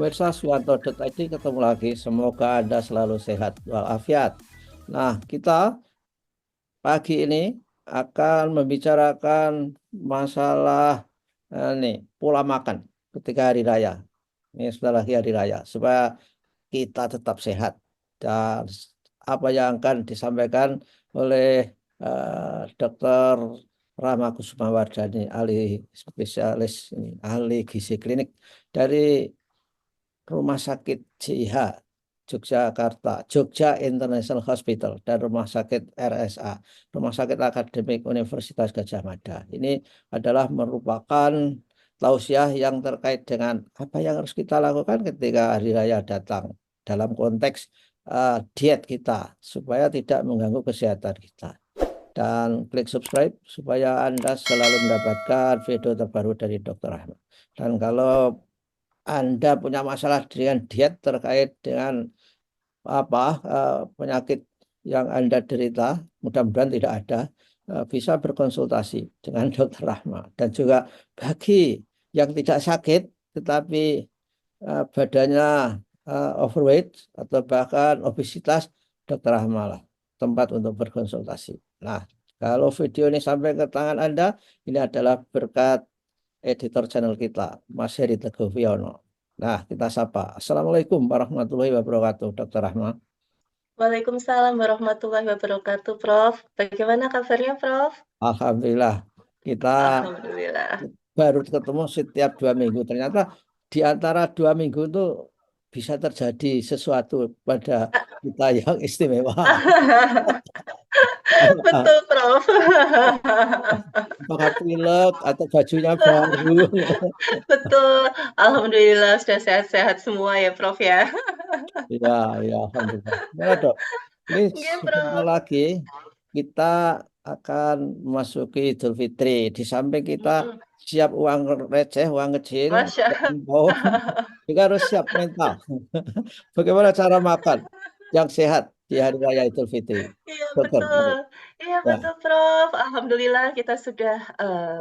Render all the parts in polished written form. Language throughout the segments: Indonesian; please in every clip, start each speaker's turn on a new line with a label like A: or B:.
A: Pemirsa Suwanto.id ketemu lagi. Semoga Anda selalu sehat walafiat. Nah, kita pagi ini akan membicarakan masalah pola makan ketika hari raya. Ini sudah lagi hari raya, supaya kita tetap sehat. Dan apa yang akan disampaikan oleh Dr. Rama Kusumawardhani, ahli spesialis ini, ahli gizi klinik dari Rumah Sakit JIH Yogyakarta, Jogja International Hospital, dan Rumah Sakit RSA, Rumah Sakit Akademik Universitas Gadjah Mada. Ini adalah merupakan tausiah yang terkait dengan apa yang harus kita lakukan ketika hari raya datang dalam konteks diet kita supaya tidak mengganggu kesehatan kita. Dan klik subscribe supaya Anda selalu mendapatkan video terbaru dari Dr. Ahmad. Dan kalau Anda punya masalah dengan diet terkait dengan penyakit yang Anda derita, mudah-mudahan tidak ada, bisa berkonsultasi dengan Dr. Rahma. Dan juga bagi yang tidak sakit tetapi badannya overweight atau bahkan obesitas, Dr. Rahma lah tempat untuk berkonsultasi. Nah, kalau video ini sampai ke tangan Anda, ini adalah berkat editor channel kita, Mas Heri Teguh Wiono. Nah, kita sapa. Assalamualaikum warahmatullahi wabarakatuh, Dr. Rahma.
B: Waalaikumsalam warahmatullahi wabarakatuh, Prof. Bagaimana kabarnya, Prof?
A: Alhamdulillah, kita
B: Alhamdulillah.
A: baru ketemu setiap 2 minggu. Ternyata di antara 2 minggu itu bisa terjadi sesuatu pada kita yang istimewa.
B: Betul, Prof.
A: Apakah pilek atau bajunya baru?
B: Betul. Alhamdulillah sudah sehat-sehat semua ya, Prof ya.
A: Ya, ya, Alhamdulillah. Gimana, Dok? Ini
B: Oke,
A: sebentar
B: Prof.
A: lagi kita akan memasuki Idul Fitri. Di samping kita
B: Mm-mm.
A: siap uang receh, uang kecil,
B: Masya
A: tahun, juga harus siap mental. Bagaimana cara makan yang sehat di hari raya Idul Fitri?
B: Iya,
A: Dokter,
B: betul. Iya,
A: ya,
B: betul, Prof. Alhamdulillah kita sudah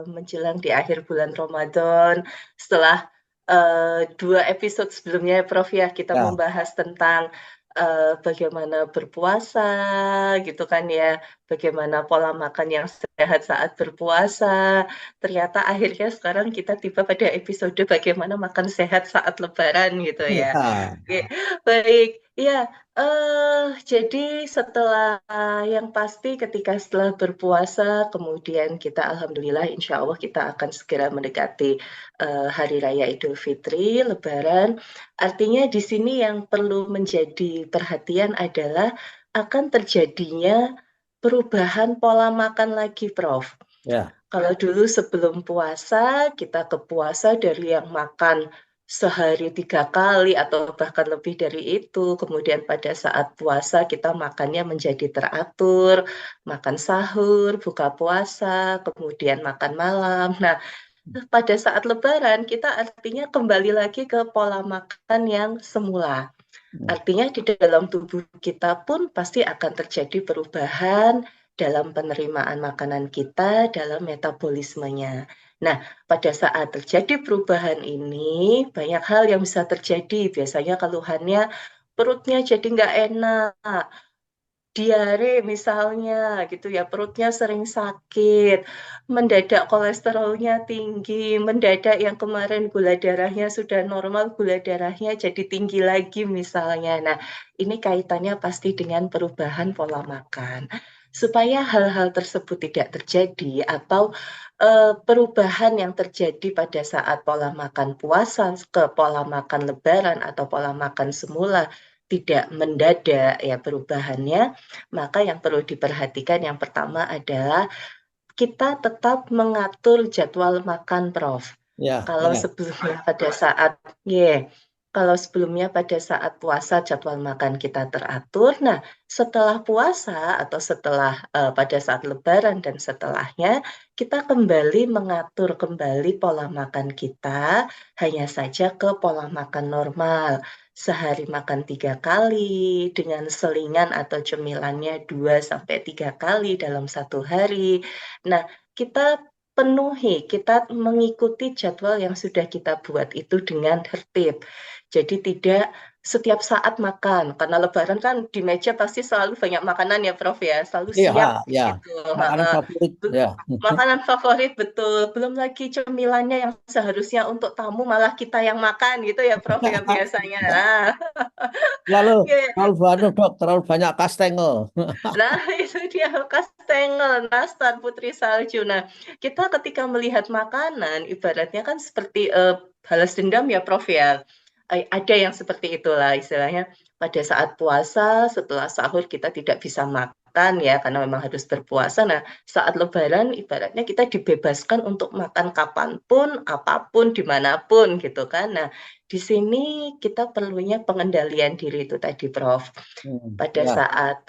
B: menjelang di akhir bulan Ramadan. Setelah 2 episode sebelumnya, Prof ya, kita
A: ya,
B: membahas tentang bagaimana berpuasa, gitu kan ya, bagaimana pola makan yang sehat saat berpuasa. Ternyata akhirnya sekarang kita tiba pada episode bagaimana makan sehat saat Lebaran, gitu ya.
A: ya,
B: Oke, baik. Ya, jadi setelah yang pasti ketika setelah berpuasa, kemudian kita alhamdulillah insya Allah kita akan segera mendekati Hari Raya Idul Fitri, Lebaran. Artinya di sini yang perlu menjadi perhatian adalah akan terjadinya perubahan pola makan lagi, Prof.
A: ya.
B: Kalau dulu sebelum puasa, kita ke puasa dari yang makan sehari 3 kali atau bahkan lebih dari itu. Kemudian pada saat puasa kita makannya menjadi teratur, makan sahur, buka puasa, kemudian makan malam. Nah, pada saat Lebaran kita artinya kembali lagi ke pola makan yang semula. Artinya di dalam tubuh kita pun pasti akan terjadi perubahan dalam penerimaan makanan kita, dalam metabolismenya. Nah, pada saat terjadi perubahan ini, banyak hal yang bisa terjadi. Biasanya keluhannya perutnya jadi nggak enak, diare misalnya gitu ya, perutnya sering sakit, mendadak kolesterolnya tinggi, mendadak yang kemarin gula darahnya sudah normal, gula darahnya jadi tinggi lagi misalnya. Nah, ini kaitannya pasti dengan perubahan pola makan. Supaya hal-hal tersebut tidak terjadi atau perubahan yang terjadi pada saat pola makan puasa ke pola makan lebaran atau pola makan semula tidak mendadak ya perubahannya, maka yang perlu diperhatikan yang pertama adalah kita tetap mengatur jadwal makan, Prof.
A: Ya,
B: Kalau
A: ya.
B: sebelumnya pada saat, kalau sebelumnya pada saat puasa jadwal makan kita teratur, nah setelah puasa atau setelah pada saat Lebaran dan setelahnya, kita kembali mengatur kembali pola makan kita, hanya saja ke pola makan normal. Sehari makan 3 kali, dengan selingan atau cemilannya 2 sampai 3 kali dalam satu hari. Nah, kita penuhi, kita mengikuti jadwal yang sudah kita buat itu dengan tertib. Jadi tidak setiap saat makan, karena Lebaran kan di meja pasti selalu banyak makanan ya Prof ya, selalu
A: Iya,
B: siap
A: ya,
B: gitu.
A: makanan favorit ya.
B: Makanan favorit betul, belum lagi cemilannya yang seharusnya untuk tamu malah kita yang makan gitu ya Prof ya biasanya.
A: Lalu
B: Oke.
A: terlalu banyak dok, terlalu banyak kastengel.
B: Nah, itu dia kastengel, nastar, putri salju. Nah, kita ketika melihat makanan, ibaratnya kan seperti balas dendam ya, Prof ya. Ada yang seperti itulah istilahnya. Pada saat puasa, setelah sahur kita tidak bisa makan ya, karena memang harus berpuasa. Nah, saat Lebaran, ibaratnya kita dibebaskan untuk makan kapanpun, apapun, dimanapun gitu kan. Nah, di sini kita perlunya pengendalian diri itu tadi, Prof pada
A: Ya,
B: saat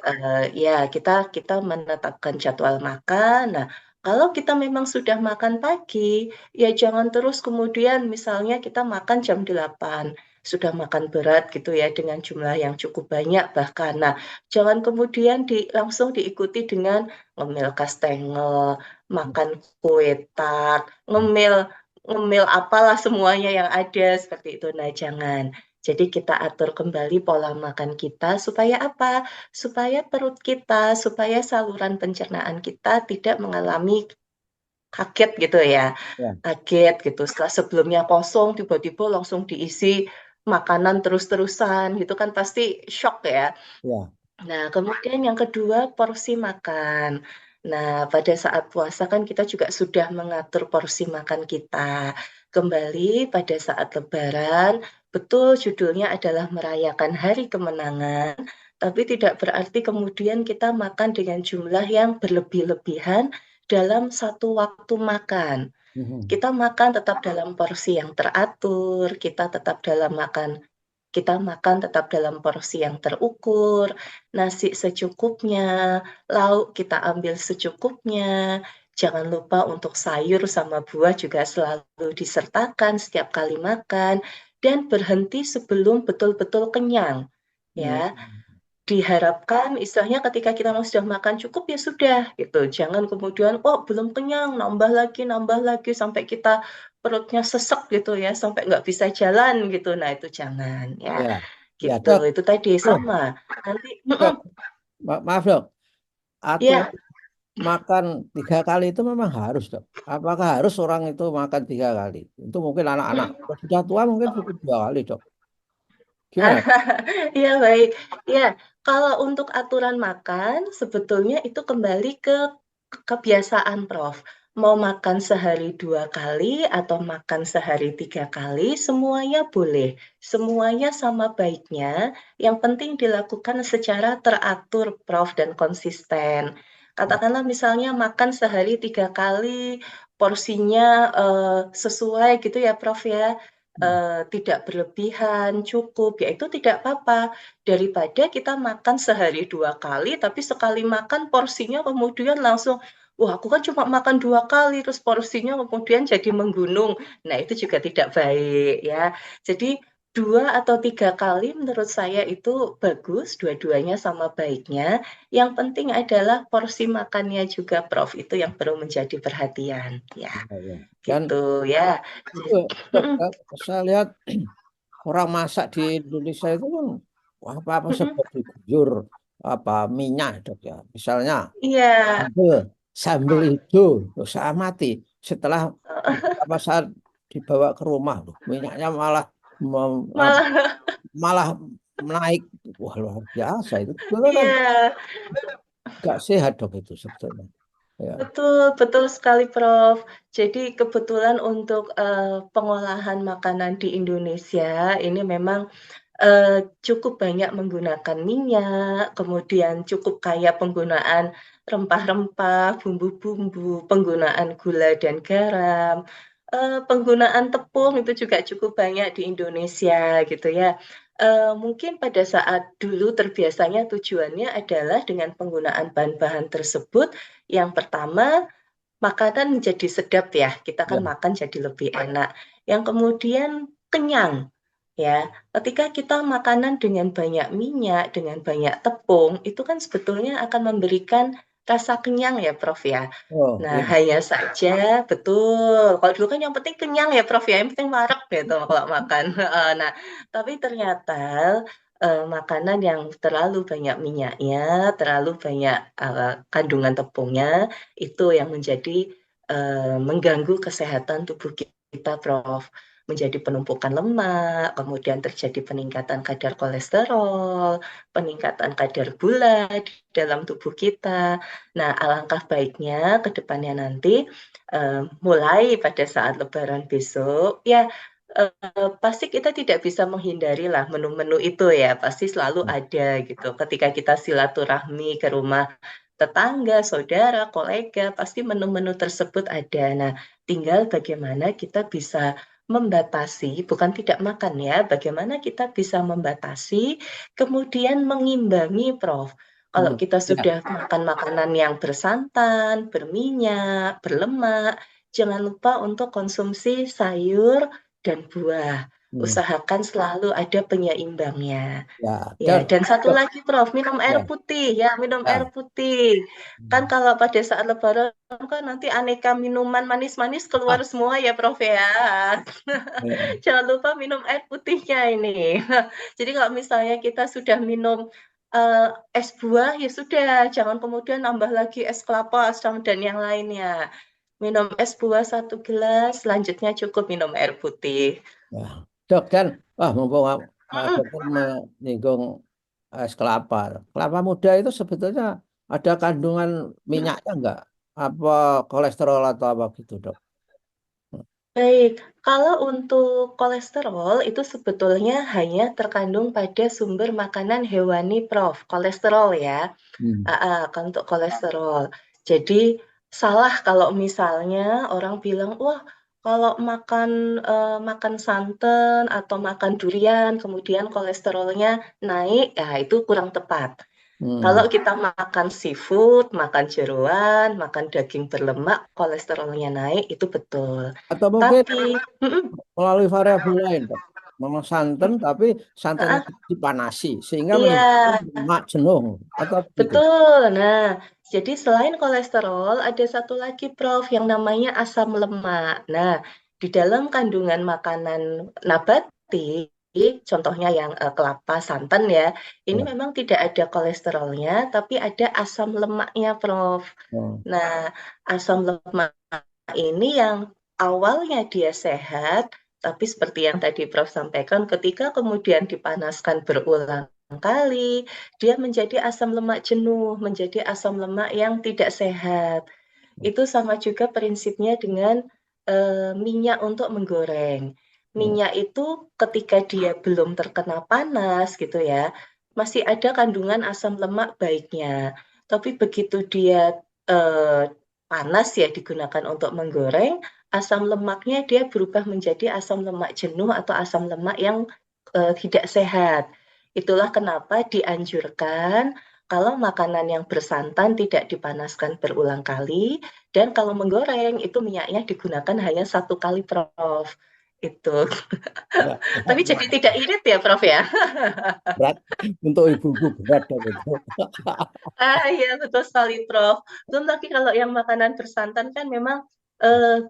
B: ya kita menetapkan jadwal makan. Nah, kalau kita memang sudah makan pagi, ya jangan terus kemudian misalnya kita makan jam 8 sudah makan berat gitu ya dengan jumlah yang cukup banyak bahkan. Nah, jangan kemudian langsung diikuti dengan ngemil kastengel, makan kue tart, ngemil ngemil apalah semuanya yang ada seperti itu. Nah, jangan. Jadi kita atur kembali pola makan kita supaya apa? Supaya perut kita, supaya saluran pencernaan kita tidak mengalami kaget gitu ya.
A: ya,
B: Kaget gitu. Setelah sebelumnya kosong, tiba-tiba langsung diisi makanan terus-terusan gitu kan pasti shock ya.
A: ya,
B: Nah, kemudian yang kedua porsi makan. Nah, pada saat puasa kan kita juga sudah mengatur porsi makan kita. Kembali pada saat Lebaran, betul judulnya adalah merayakan hari kemenangan, tapi tidak berarti kemudian kita makan dengan jumlah yang berlebih-lebihan dalam satu waktu makan.
A: mhm,
B: Kita makan tetap dalam porsi yang teratur, kita makan tetap dalam porsi yang terukur, nasi secukupnya, lauk kita ambil secukupnya. Jangan lupa untuk sayur sama buah juga selalu disertakan setiap kali makan dan berhenti sebelum betul-betul kenyang.
A: mhm,
B: Ya, diharapkan istilahnya ketika kita mau sudah makan cukup ya sudah gitu. Jangan kemudian oh belum kenyang nambah lagi sampai kita perutnya sesek gitu ya sampai nggak bisa jalan gitu. Nah itu jangan ya
A: ya, ya
B: gitu.
A: dok,
B: Itu tadi
A: tuh,
B: sama. Nanti
A: dok, maaf dok, aturan
B: ya.
A: makan 3 kali itu memang harus dok. Apakah harus orang itu makan 3 kali? Itu mungkin anak-anak. Kalau sudah tua mungkin cukup 2 kali dok. Gimana?
B: Iya baik. Ya, kalau untuk aturan makan sebetulnya itu kembali ke kebiasaan, Prof. Mau makan sehari 2 kali atau makan sehari 3 kali, semuanya boleh. Semuanya sama baiknya. Yang penting dilakukan secara teratur, Prof, dan konsisten. Katakanlah misalnya makan sehari 3 kali, porsinya sesuai gitu ya, Prof ya tidak berlebihan, cukup, ya itu tidak apa-apa. Daripada kita makan sehari 2 kali, tapi sekali makan porsinya kemudian langsung, wah aku kan cuma makan 2 kali, terus porsinya kemudian jadi menggunung. Nah itu juga tidak baik ya. Jadi 2 atau 3 kali menurut saya itu bagus, dua-duanya sama baiknya. Yang penting adalah porsi makannya juga, Prof. Itu yang perlu menjadi perhatian. Ya,
A: Ya, ya. Dan
B: gitu ya.
A: itu dok, saya lihat orang masak di Indonesia itu kan apa-apa serba diguyur apa minyak dok ya. Misalnya
B: Iya,
A: sambel, sambel hijau, loh, saya mati. Setelah beberapa saat dibawa ke rumah, loh, minyaknya malah
B: malah
A: malah naik. Wah luar biasa itu. Sebetulnya kan
B: iya,
A: gak sehat dok itu sebetulnya. Ya,
B: betul betul sekali, Prof. Jadi kebetulan untuk, pengolahan makanan di Indonesia ini memang, cukup banyak menggunakan minyak, kemudian cukup kaya penggunaan rempah-rempah, bumbu-bumbu, penggunaan gula dan garam, penggunaan tepung itu juga cukup banyak di Indonesia gitu ya. Mungkin pada saat dulu terbiasanya tujuannya adalah dengan penggunaan bahan-bahan tersebut, yang pertama makanan menjadi sedap ya, kita kan
A: ya,
B: makan jadi lebih enak. Yang kemudian kenyang, ya. Ketika kita makanan dengan banyak minyak, dengan banyak tepung, itu kan sebetulnya akan memberikan rasa kenyang ya, Prof ya.
A: Oh,
B: Nah,
A: iya.
B: hanya saja betul. Kalau dulu kan yang penting kenyang ya, Prof ya. Yang penting warak gitu kalau makan. Nah, tapi ternyata makanan yang terlalu banyak minyaknya, terlalu banyak kandungan tepungnya, itu yang menjadi mengganggu kesehatan tubuh kita, Prof. Menjadi penumpukan lemak, kemudian terjadi peningkatan kadar kolesterol, peningkatan kadar gula di dalam tubuh kita. Nah, alangkah baiknya ke depannya nanti mulai pada saat Lebaran besok, ya pasti kita tidak bisa menghindari lah menu-menu itu ya, pasti selalu ada gitu. Ketika kita silaturahmi ke rumah tetangga, saudara, kolega, pasti menu-menu tersebut ada. Nah, tinggal bagaimana kita bisa membatasi, bukan tidak makan ya, bagaimana kita bisa membatasi, kemudian mengimbangi, Prof. Kalau
A: Hmm,
B: kita
A: ya.
B: sudah makan makanan yang bersantan, berminyak, berlemak, jangan lupa untuk konsumsi sayur dan buah.
A: Hmm,
B: Usahakan selalu ada penyeimbangnya.
A: ya.
B: Ya,
A: Dan
B: dan satu
A: Dok,
B: lagi, Prof, minum air
A: ya.
B: putih ya, minum air
A: Ya.
B: putih. Kan
A: Hmm.
B: kalau pada saat Lebaran kan nanti aneka minuman manis-manis keluar
A: Ah,
B: semua ya, Prof ya.
A: ya.
B: Jangan lupa minum air putihnya ini. Jadi kalau misalnya kita sudah minum es buah, ya sudah, jangan kemudian nambah lagi es kelapa dan yang lainnya. Minum es buah 1 gelas, selanjutnya cukup minum air putih.
A: Ya. Dok, dan mumpung
B: Mm-mm.
A: dokter menyinggung es kelapa. Kelapa muda itu sebetulnya ada kandungan minyaknya enggak? Apa kolesterol atau apa gitu, Dok?
B: Baik, kalau untuk kolesterol itu sebetulnya hanya terkandung pada sumber makanan hewani, Prof. Kolesterol ya.
A: Hmm.
B: Kalau untuk kolesterol. Jadi salah kalau misalnya orang bilang, wah kalau makan santan atau makan durian kemudian kolesterolnya naik, ya itu kurang tepat. Kalau
A: Hmm.
B: kita makan seafood, makan jeroan, makan daging berlemak, kolesterolnya naik, itu betul.
A: Atau mungkin
B: Tapi, mm-mm,
A: melalui variabel lain, Dok. Memang santan, tapi santannya
B: ah,
A: dipanasi sehingga
B: iya,
A: menyebabkan lemak jenuh atau begitu.
B: betul. Nah, jadi selain kolesterol, ada satu lagi, Prof, yang namanya asam lemak. Nah, di dalam kandungan makanan nabati, contohnya yang kelapa, santan ya, ini
A: Ya.
B: memang tidak ada kolesterolnya, tapi ada asam lemaknya, Prof.
A: Oh.
B: Nah, asam lemak ini yang awalnya dia sehat, tapi seperti yang tadi Prof sampaikan, ketika kemudian dipanaskan berulang kali, dia menjadi asam lemak jenuh, menjadi asam lemak yang tidak sehat. Itu sama juga prinsipnya dengan minyak untuk menggoreng.
A: Oh.
B: Minyak itu ketika dia belum terkena panas gitu ya, masih ada kandungan asam lemak baiknya. Tapi begitu dia eh, panas ya digunakan untuk menggoreng, asam lemaknya dia berubah menjadi asam lemak jenuh atau asam lemak yang tidak sehat. Itulah kenapa dianjurkan kalau makanan yang bersantan tidak dipanaskan berulang kali, dan kalau menggoreng itu minyaknya digunakan hanya 1 kali, Prof. Itu.
A: Ya,
B: Tapi jadi tidak irit ya, Prof ya.
A: berat untuk ibu-ibu berat dong itu.
B: Iya betul sekali, Prof. Belum lagi kalau yang makanan bersantan kan memang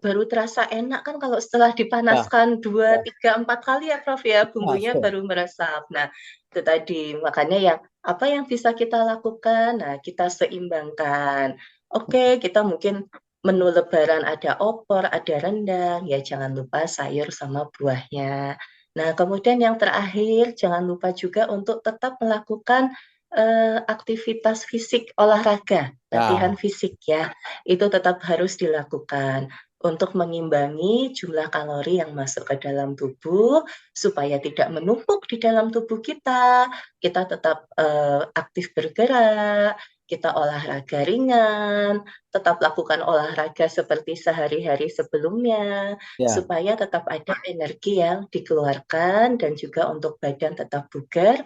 B: baru terasa enak kan kalau setelah
A: Ya,
B: dipanaskan 2,
A: ya,
B: 3, 4 kali ya, Prof ya, bumbunya
A: masuk.
B: baru meresap. Nah, itu tadi makanya yang apa yang bisa kita lakukan? Nah, kita seimbangkan. Oke, kita mungkin menu Lebaran ada opor, ada rendang, ya jangan lupa sayur sama buahnya. Nah, kemudian yang terakhir, jangan lupa juga untuk tetap melakukan aktivitas fisik olahraga, latihan
A: Ya,
B: fisik ya, itu tetap harus dilakukan untuk mengimbangi jumlah kalori yang masuk ke dalam tubuh supaya tidak menumpuk di dalam tubuh kita. Kita tetap aktif bergerak, kita olahraga ringan, tetap lakukan olahraga seperti sehari-hari sebelumnya
A: ya,
B: supaya tetap ada energi yang dikeluarkan dan juga untuk badan tetap bugar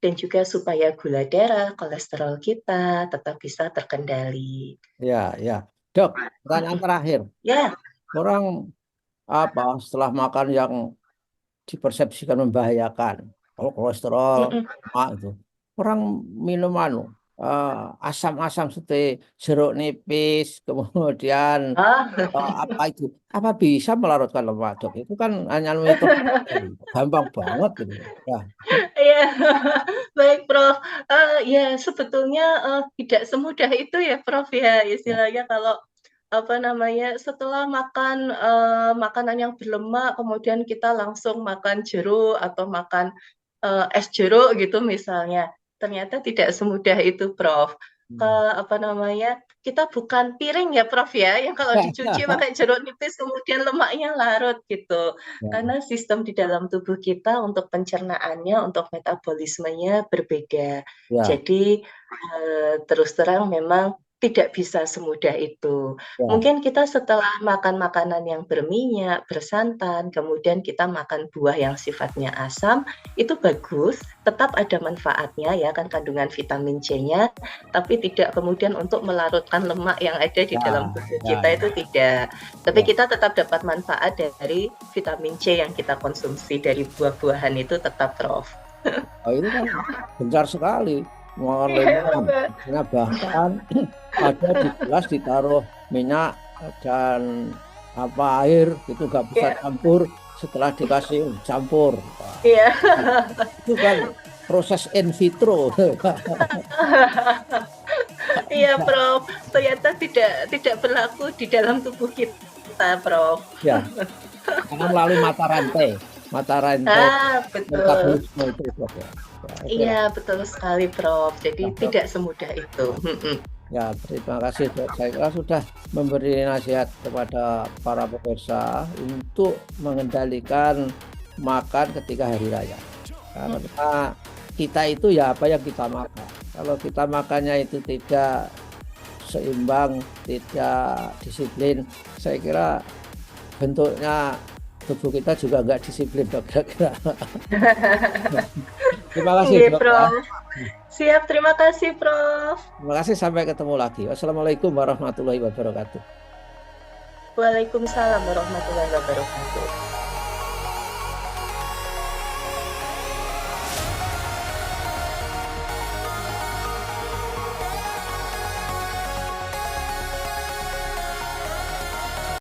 B: dan juga supaya gula darah, kolesterol kita tetap bisa terkendali.
A: ya, ya. Dok, pertanyaan terakhir.
B: Ya,
A: Orang apa setelah makan yang dipersepsikan membahayakan, kalau kolesterol,
B: mm-mm.
A: lemak itu, orang minum anu. asam-asam seperti jeruk nipis, kemudian
B: Ah,
A: apa itu? Apa bisa melarutkan lemak, Dok? Itu kan hanya mitos, gampang banget gitu. Ya,
B: iya, baik Prof. Ya sebetulnya tidak semudah itu ya Prof ya,
A: ya,
B: istilahnya kalau apa namanya setelah makan makanan yang berlemak, kemudian kita langsung makan jeruk atau makan es jeruk gitu misalnya, ternyata tidak semudah itu Prof. Apa namanya kita bukan piring ya Prof ya, yang kalau dicuci pakai jeruk nipis kemudian lemaknya larut gitu.
A: ya,
B: Karena sistem di dalam tubuh kita untuk pencernaannya, untuk metabolismenya berbeda.
A: ya,
B: Jadi terus terang memang tidak bisa semudah itu.
A: ya.
B: Mungkin kita setelah makan makanan yang berminyak, bersantan, kemudian kita makan buah yang sifatnya asam, itu bagus, tetap ada manfaatnya ya kan kandungan vitamin C-nya, tapi tidak kemudian untuk melarutkan lemak yang ada di dalam
A: Ya,
B: tubuh
A: ya,
B: kita
A: ya,
B: itu tidak. Tapi
A: ya.
B: kita tetap dapat manfaat dari vitamin C yang kita konsumsi dari buah-buahan itu tetap, Prof.
A: Oh, itu kan gencar sekali. Makan
B: Iya,
A: lemon. Nah, bahkan ada di gelas ditaruh minyak dan apa air itu nggak bisa
B: iya,
A: campur setelah dikasih campur. Wah,
B: iya.
A: itu kan proses in vitro.
B: Iya, Prof. Ternyata tidak berlaku di dalam tubuh kita, Prof.
A: Ya, karena melalui mata rantai
B: Betul.
A: metabolisme itu, Prof, ya. Ya, oke
B: Iya,
A: lah.
B: betul sekali, Prof. Jadi
A: Ya, Prof.
B: tidak semudah itu. Mm-mm.
A: Ya, terima kasih, Dok. Saya kira sudah memberi nasihat kepada para pemirsa untuk mengendalikan makan ketika hari raya. Karena kita itu ya apa yang kita makan. Kalau kita makannya itu tidak seimbang, tidak disiplin, saya kira bentuknya tubuh kita juga nggak disiplin, Dok, kira-kira. Terima kasih,
B: Iya,
A: Dok, ya.
B: Prof. Siap, terima kasih, Prof.
A: Terima kasih, sampai ketemu lagi. Wassalamualaikum warahmatullahi wabarakatuh.
B: Waalaikumsalam warahmatullahi wabarakatuh.